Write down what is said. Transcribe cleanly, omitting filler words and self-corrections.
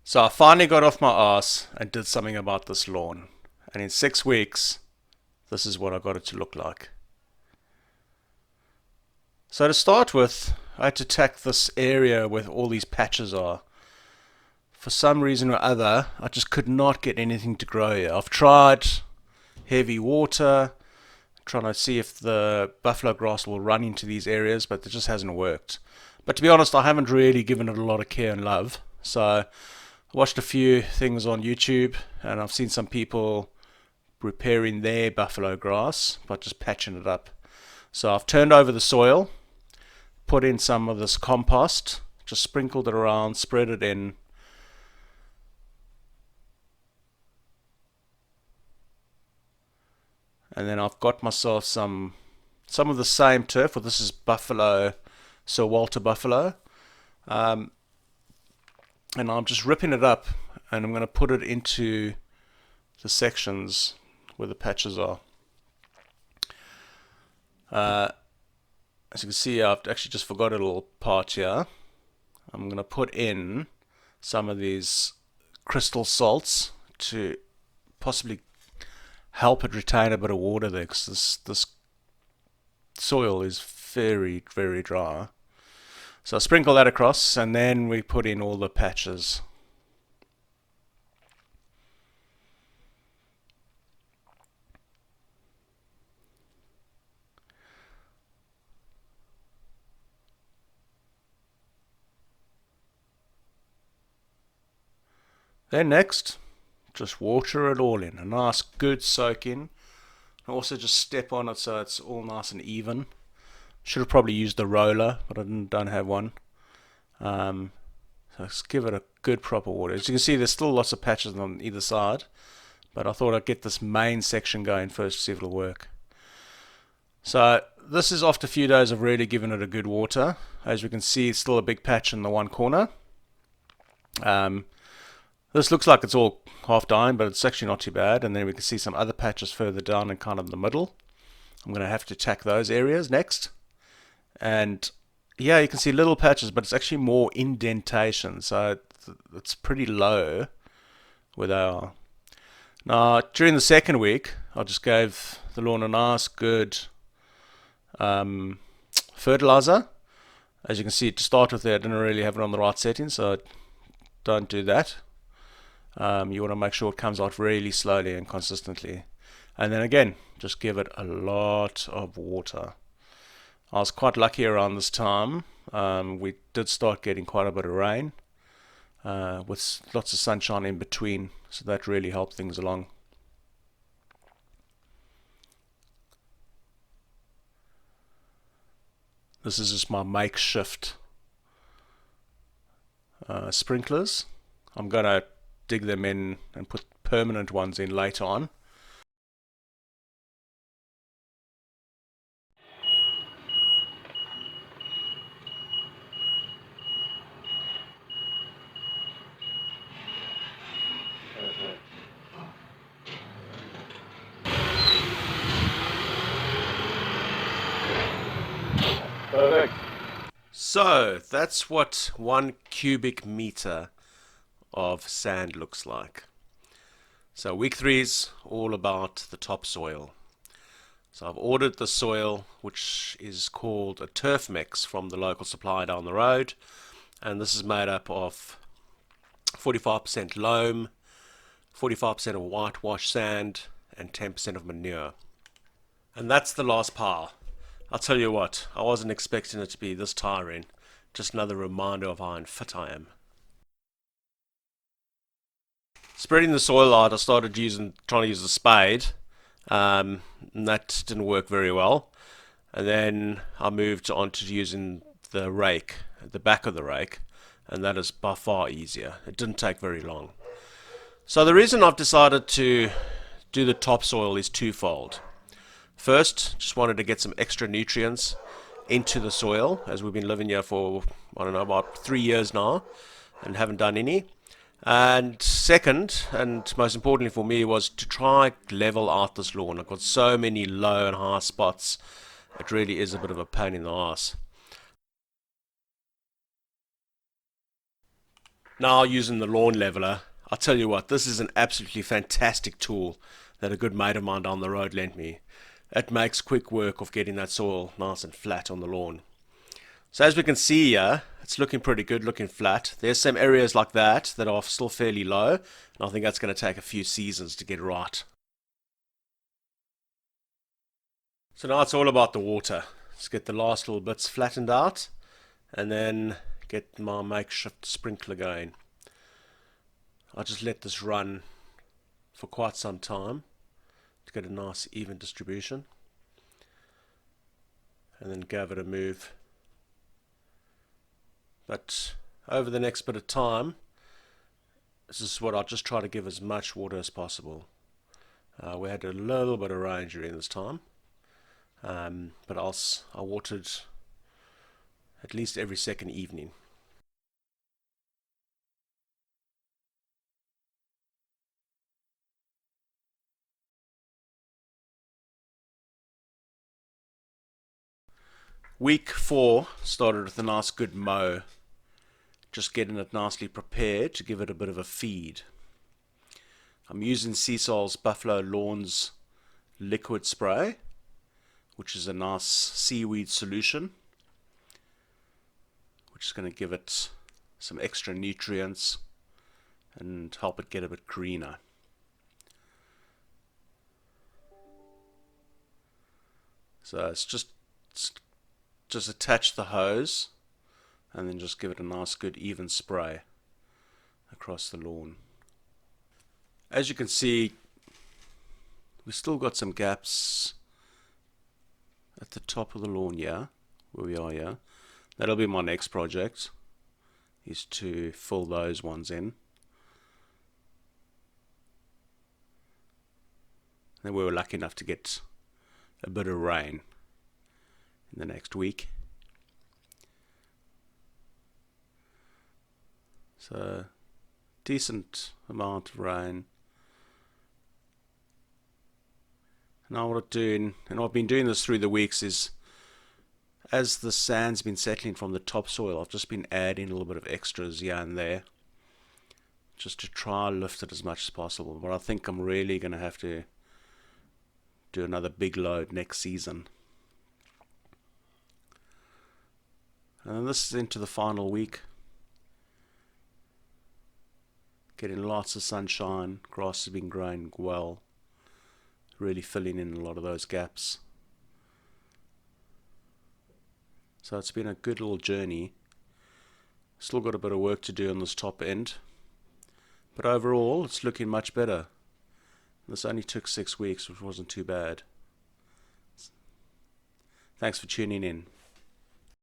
So I finally got off my ass and did something about this lawn. And in 6 weeks, this is what I got it to look like. So to start with, I had to tack this area where all these patches are. For some reason or other, I just could not get anything to grow here. I've tried heavy water, trying to see if the buffalo grass will run into these areas, but it just hasn't worked. But to be honest, I haven't really given it a lot of care and love. So I watched a few things on YouTube, and I've seen some people repairing their buffalo grass by just patching it up. So I've turned over the soil, put in some of this compost, just sprinkled it around, spread it in. And then I've got myself some of the same turf. Well, this is buffalo, Sir Walter buffalo. Um, and I'm just ripping it up, and I'm going to put it into the sections where the patches are. As you can see, I've actually just forgot a little part here. I'm going to put in some of these crystal salts to possibly help it retain a bit of water there, because this soil is very, very dry. So I sprinkle that across, and then we put in all the patches. Then next, just water it all in. A nice good soak in. And also just step on it so it's all nice and even. Should have probably used the roller, but I don't have one. So let's give it a good proper water. As you can see, there's still lots of patches on either side, but I thought I'd get this main section going first to see if it'll work. So this is after a few days of really giving it a good water. As we can see, it's still a big patch in the one corner. This looks like it's all half dying, but it's actually not too bad. And then we can see some other patches further down and kind of in the middle. I'm going to have to tack those areas next. And yeah, you can see little patches, but it's actually more indentation. So it's pretty low where they are. Now, during the second week, I just gave the lawn a nice, good fertilizer. As you can see, to start with there, I didn't really have it on the right setting, so don't do that. You want to make sure it comes out really slowly and consistently. And then again, just give it a lot of water. I was quite lucky around this time. We did start getting quite a bit of rain, with lots of sunshine in between, so that really helped things along. This is just my makeshift sprinklers. I'm going to dig them in and put permanent ones in later on. Perfect. So that's what 1 cubic meter of sand looks like. So week 3 is all about the topsoil. So I've ordered the soil, which is called a turf mix from the local supplier down the road, and this is made up of 45% loam, 45% of whitewash sand, and 10% of manure. And that's the last pile. I'll tell you what, I wasn't expecting it to be this tiring. Just another reminder of how unfit I am. Spreading the soil out, I started trying to use a spade, and that didn't work very well. And then I moved on to using the rake, the back of the rake, and that is by far easier. It didn't take very long. So the reason I've decided to do the topsoil is twofold. First, just wanted to get some extra nutrients into the soil, as we've been living here for, I don't know, about 3 years now and haven't done any. And second, and most importantly for me, was to try level out this lawn. I've got so many low and high spots. It really is a bit of a pain in the ass. Now using the lawn leveler, I'll tell you what, this is an absolutely fantastic tool that a good mate of mine down the road lent me. It makes quick work of getting that soil nice and flat on the lawn. So as we can see here, it's looking pretty good, looking flat. There's some areas like that are still fairly low, and I think that's going to take a few seasons to get right. So now it's all about the water. Let's get the last little bits flattened out, and then get my makeshift sprinkler going. I just let this run for quite some time to get a nice even distribution, and then give it a move. But over the next bit of time, this is what I just try to give as much water as possible. We had a little bit of rain during this time, but I watered at least every second evening. Week 4 started with a nice good mow, just getting it nicely prepared to give it a bit of a feed. I'm using Seasol's Buffalo Lawns liquid spray, which is a nice seaweed solution, which is going to give it some extra nutrients and help it get a bit greener. So it's just attach the hose and then just give it a nice good even spray across the lawn. As you can see, we've still got some gaps at the top of the lawn here, where we are here. That'll be my next project, is to fill those ones in. And we were lucky enough to get a bit of rain in the next week. So, decent amount of rain. Now what I'm doing, and I've been doing this through the weeks, is as the sand's been settling from the topsoil, I've just been adding a little bit of extras here and there, just to try and lift it as much as possible. But I think I'm really going to have to do another big load next season. And this is into the final week. Getting lots of sunshine, grass has been growing well, really filling in a lot of those gaps. So it's been a good little journey. Still got a bit of work to do on this top end, but overall it's looking much better. This only took 6 weeks, which wasn't too bad. Thanks for tuning in.